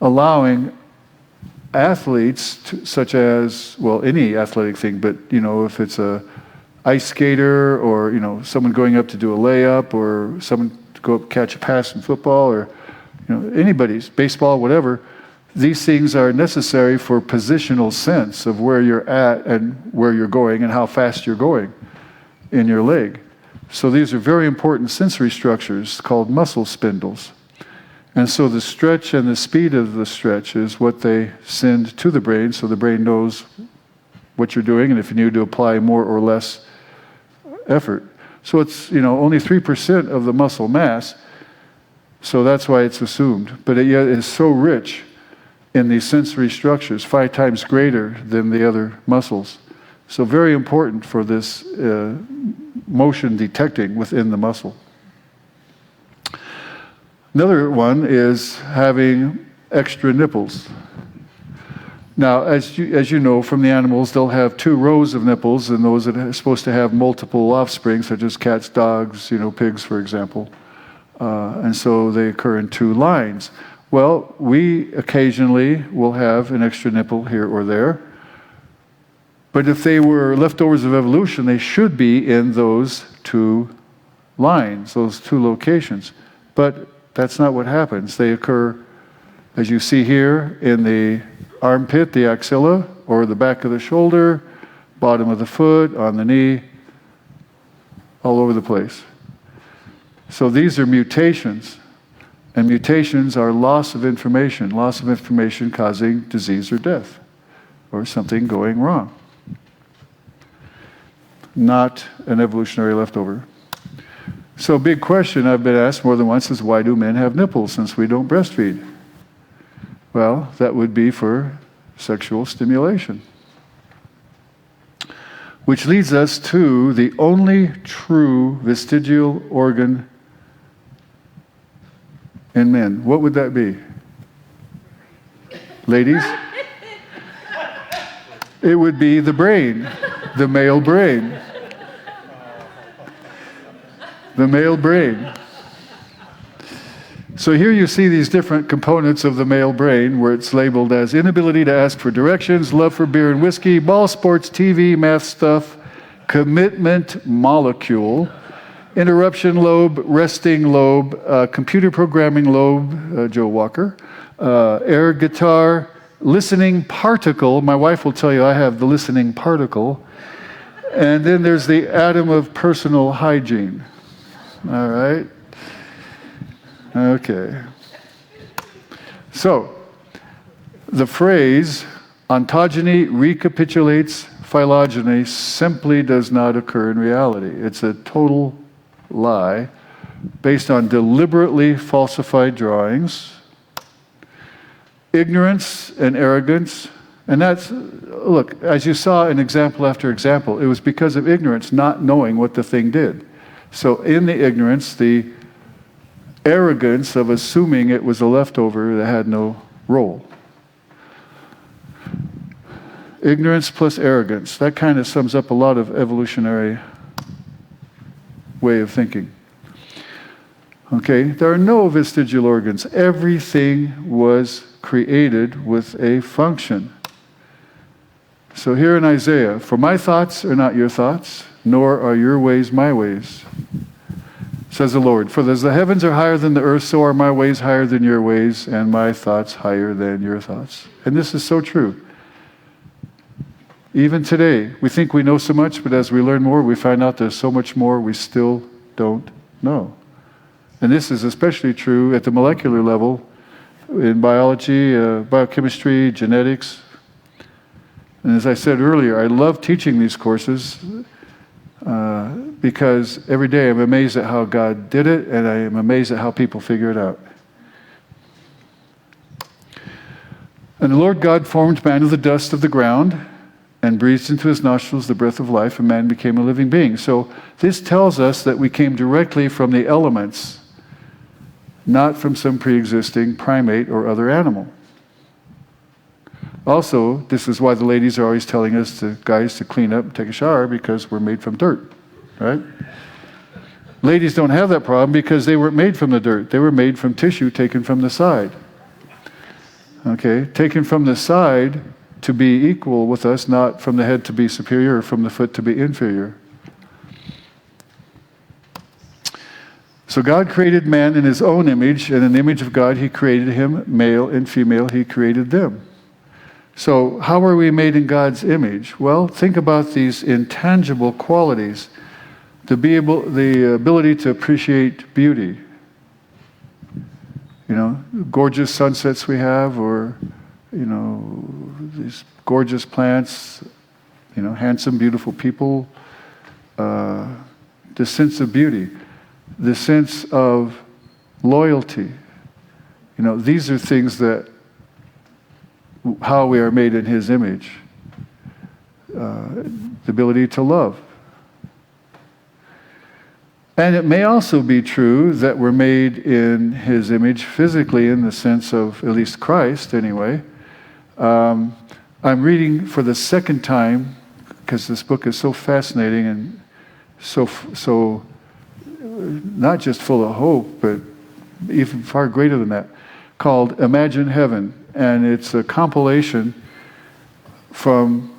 allowing athletes, such as, well, any athletic thing, but, if it's a ice skater or, someone going up to do a layup or someone to go up catch a pass in football or, anybody's, baseball, whatever, these things are necessary for positional sense of where you're at and where you're going and how fast you're going in your leg. So these are very important sensory structures called muscle spindles. And so the stretch and the speed of the stretch is what they send to the brain, so the brain knows what you're doing and if you need to apply more or less effort. So it's, only 3% of the muscle mass, so that's why it's assumed. But it yet is so rich in these sensory structures, 5 times greater than the other muscles. So very important for this motion detecting within the muscle. Another one is having extra nipples. Now, as you know from the animals, they'll have 2 rows of nipples, and those that are supposed to have multiple offspring, such as cats, dogs, pigs, for example. And so they occur in 2 lines. Well, we occasionally will have an extra nipple here or there. But if they were leftovers of evolution, they should be in those 2 lines, those 2 locations. But that's not what happens. They occur, as you see here, in the armpit, the axilla, or the back of the shoulder, bottom of the foot, on the knee, all over the place. So these are mutations. And mutations are loss of information causing disease or death, or something going wrong. Not an evolutionary leftover. So a big question I've been asked more than once is, why do men have nipples since we don't breastfeed? Well, that would be for sexual stimulation. Which leads us to the only true vestigial organ in men. What would that be? Ladies? It would be the brain, the male brain. The male brain. So here you see these different components of the male brain where it's labeled as inability to ask for directions, love for beer and whiskey, ball sports, TV, math stuff, commitment molecule, interruption lobe, resting lobe, computer programming lobe, Joe Walker, air guitar, listening particle. My wife will tell you I have the listening particle. And then there's the atom of personal hygiene. All right? Okay. So, the phrase ontogeny recapitulates phylogeny simply does not occur in reality. It's a total lie based on deliberately falsified drawings, ignorance and arrogance. And that's, look, as you saw in example after example, it was because of ignorance, not knowing what the thing did. So in the ignorance, the arrogance of assuming it was a leftover that had no role. Ignorance plus arrogance, that kind of sums up a lot of evolutionary way of thinking. Okay, there are no vestigial organs. Everything was created with a function. So here in Isaiah, for my thoughts are not your thoughts, nor are your ways my ways, says the Lord. For as the heavens are higher than the earth, so are my ways higher than your ways, and my thoughts higher than your thoughts. And this is so true. Even today, we think we know so much, but as we learn more, we find out there's so much more we still don't know. And this is especially true at the molecular level in biology, biochemistry, genetics. And as I said earlier, I love teaching these courses because every day I'm amazed at how God did it, and I am amazed at how people figure it out. And the Lord God formed man of the dust of the ground and breathed into his nostrils the breath of life, and man became a living being. So this tells us that we came directly from the elements, not from some pre-existing primate or other animal. Also, this is why the ladies are always telling us, the guys, to clean up and take a shower, because we're made from dirt, right? Ladies don't have that problem because they weren't made from the dirt. They were made from tissue taken from the side. Okay, taken from the side to be equal with us, not from the head to be superior or from the foot to be inferior. So God created man in his own image, and in the image of God he created him, male and female he created them. So how are we made in God's image? Well, think about these intangible qualities. The ability to appreciate beauty. You know, gorgeous sunsets we have, or, you know, these gorgeous plants, you know, handsome, beautiful people. The sense of beauty. The sense of loyalty. You know, these are things that, how we are made in his image. The ability to love. And it may also be true that we're made in his image physically, in the sense of, at least Christ anyway. I'm reading for the second time, because this book is so fascinating and so not just full of hope, but even far greater than that, called Imagine Heaven. And it's a compilation from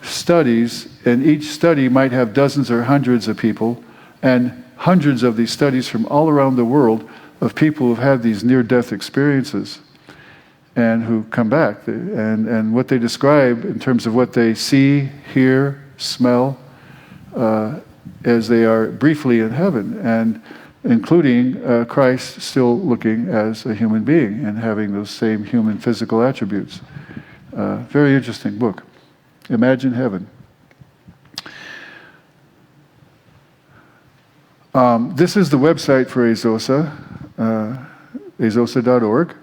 studies, and each study might have dozens or hundreds of people, and hundreds of these studies from all around the world of people who've had these near-death experiences and who come back. And what they describe in terms of what they see, hear, smell, as they are briefly in heaven, and including Christ still looking as a human being and having those same human physical attributes. Very interesting book. Imagine Heaven. This is the website for AZOSA, AZOSA.org.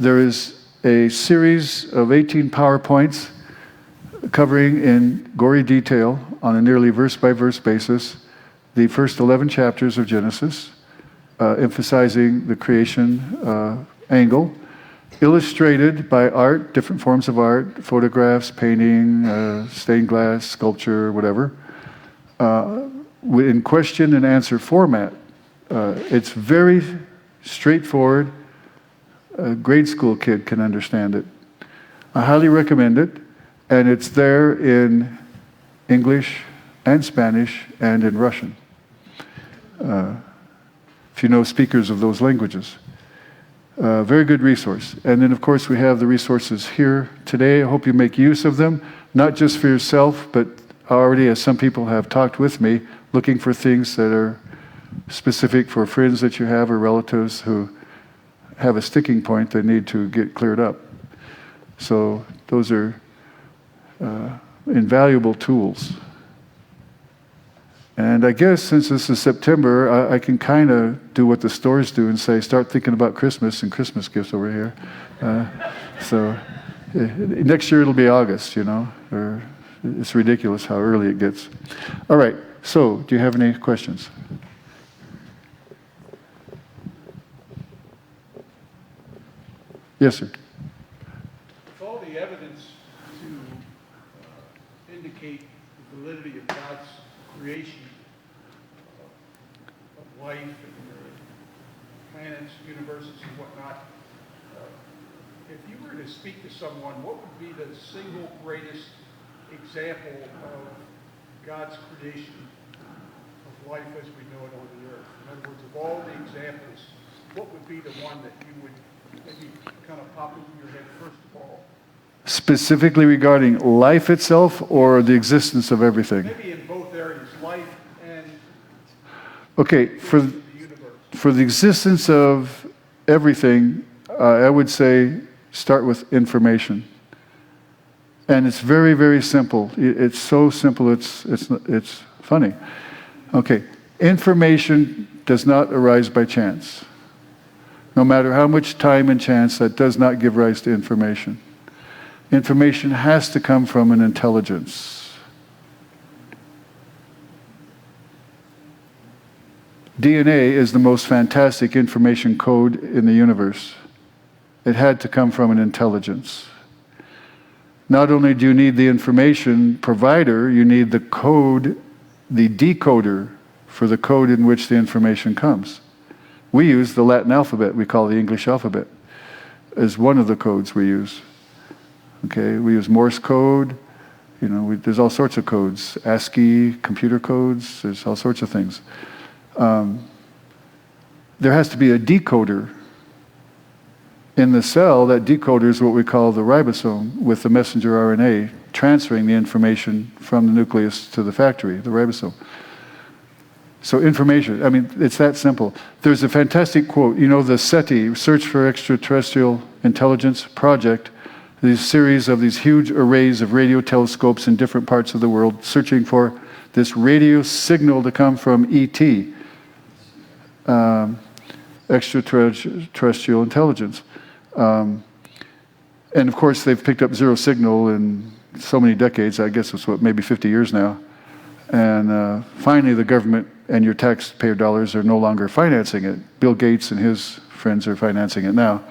There is a series of 18 PowerPoints covering in gory detail on a nearly verse-by-verse basis the first 11 chapters of Genesis, emphasizing the creation angle, illustrated by art, different forms of art, photographs, painting, stained glass, sculpture, whatever, in question and answer format. It's very straightforward. A grade school kid can understand it. I highly recommend it, and it's there in English and Spanish and in Russian, if you know speakers of those languages. Very good resource. And then, of course, we have the resources here today. I hope you make use of them, not just for yourself, but already, as some people have talked with me, looking for things that are specific for friends that you have or relatives who have a sticking point that need to get cleared up. So those are invaluable tools. And I guess since this is September, I can kind of do what the stores do and say, start thinking about Christmas and Christmas gifts over here. So next year it'll be August, you know, or it's ridiculous how early it gets. All right, so do you have any questions? Yes, sir.
With all the evidence to indicate the validity of God's creation of life and planets, universes, and whatnot, if you were to speak to someone, what would be the single greatest example of God's creation of life as we know it on the earth? In other words, of all the examples, what would be the one that you would maybe kind of pop into your head first of all?
Specifically regarding life itself or the existence of everything?
Maybe in both areas, life and
okay, for
the universe.
For the existence of everything, I would say start with information. And it's very, very simple. It's so simple, it's funny. Okay, information does not arise by chance. No matter how much time and chance, that does not give rise to information. Information has to come from an intelligence. DNA is the most fantastic information code in the universe. It had to come from an intelligence. Not only do you need the information provider, you need the code, the decoder for the code in which the information comes. We use the Latin alphabet, we call the English alphabet, as one of the codes we use. Okay, we use Morse code, there's all sorts of codes, ASCII, computer codes, there's all sorts of things. There has to be a decoder. In the cell, that decoder is what we call the ribosome, with the messenger RNA transferring the information from the nucleus to the factory, the ribosome. So information, it's that simple. There's a fantastic quote, the SETI, Search for Extraterrestrial Intelligence Project, these series of these huge arrays of radio telescopes in different parts of the world searching for this radio signal to come from ET, extraterrestrial intelligence. And of course, they've picked up zero signal in so many decades, I guess it's maybe 50 years now. And finally, the government and your taxpayer dollars are no longer financing it. Bill Gates and his friends are financing it now.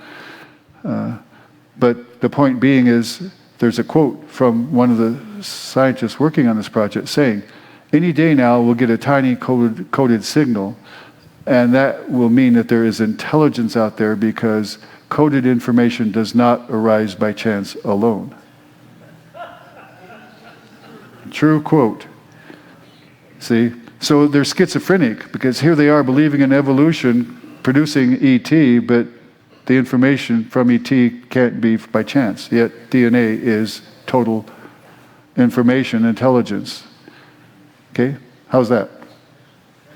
But the point being is, there's a quote from one of the scientists working on this project saying, any day now we'll get a tiny coded signal, and that will mean that there is intelligence out there, because coded information does not arise by chance alone. True quote. See? So they're schizophrenic, because here they are believing in evolution, producing ET, but the information from ET can't be by chance. Yet DNA is total information, intelligence. Okay? How's that?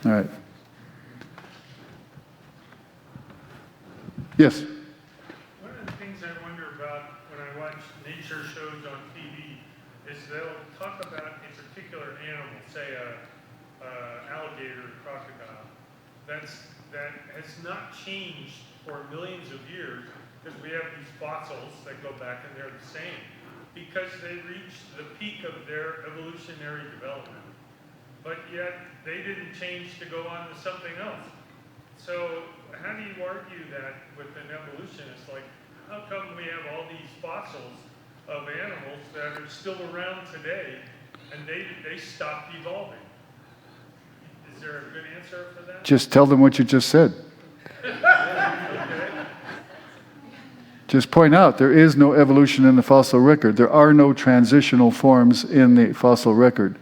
All right. Yes?
One of the things I wonder about when I watch nature shows on TV is they'll talk about a particular animal, say a alligator, crocodile, that has not changed for millions of years, because we have these fossils that go back and they're the same, because they reached the peak of their evolutionary development. But yet they didn't change to go on to something else. So how do you argue that with an evolutionist? Like, how come we have all these fossils of animals that are still around today and they stopped evolving? Is there a good answer for that?
Just tell them what you just said.
Okay.
Just point out, there is no evolution in the fossil record. There are no transitional forms in the fossil record.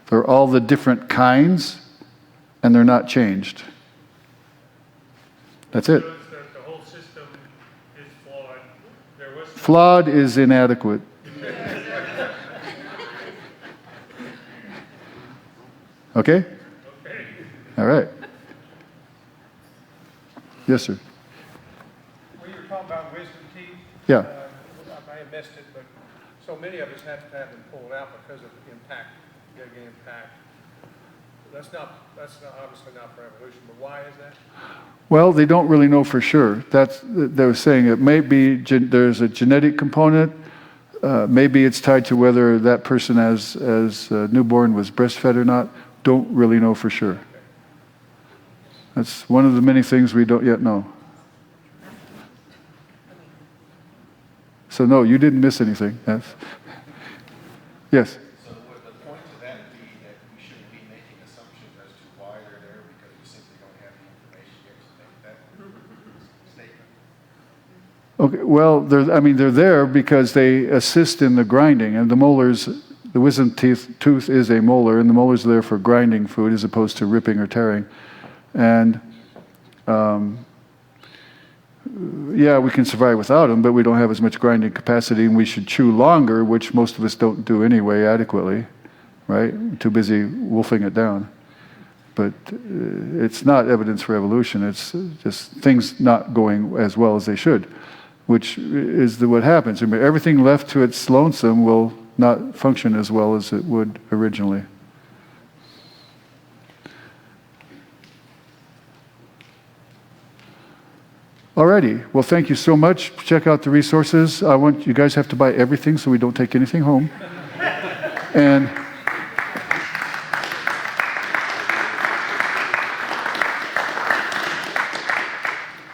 They're all the different kinds, and they're not changed. That's it.
Shows that the whole system is flawed. There was
Flawed is inadequate. Okay?
okay.
All right. Yes, sir.
When you were talking about wisdom teeth,
Yeah.
I may have missed it, but so many of us have to have them pulled out because of impact, big impact. That's obviously not for evolution, but why is that?
Well, they don't really know for sure. They were saying it may be there's a genetic component. Maybe it's tied to whether that person as newborn was breastfed or not. Don't really know for sure. That's one of the many things we don't yet know. So no, you didn't miss anything. Yes.
So would the point of that be that we shouldn't be making assumptions as to why they're there because we simply don't have the information yet to make that statement?
Okay. Well, they're there because they assist in the grinding, and the molars. The wisdom tooth is a molar, and the molars are there for grinding food as opposed to ripping or tearing. And yeah, we can survive without them, but we don't have as much grinding capacity, and we should chew longer, which most of us don't do anyway adequately, right? We're too busy wolfing it down. But it's not evidence for evolution. It's just things not going as well as they should, which is what happens. I mean, everything left to its lonesome will not function as well as it would originally. Alrighty, well, thank you so much. Check out the resources. I want you guys have to buy everything so we don't take anything home.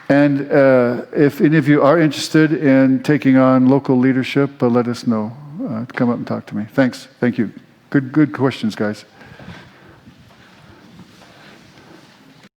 And if any of you are interested in taking on local leadership, let us know. Come up and talk to me. Thanks. Thank you. Good questions, guys.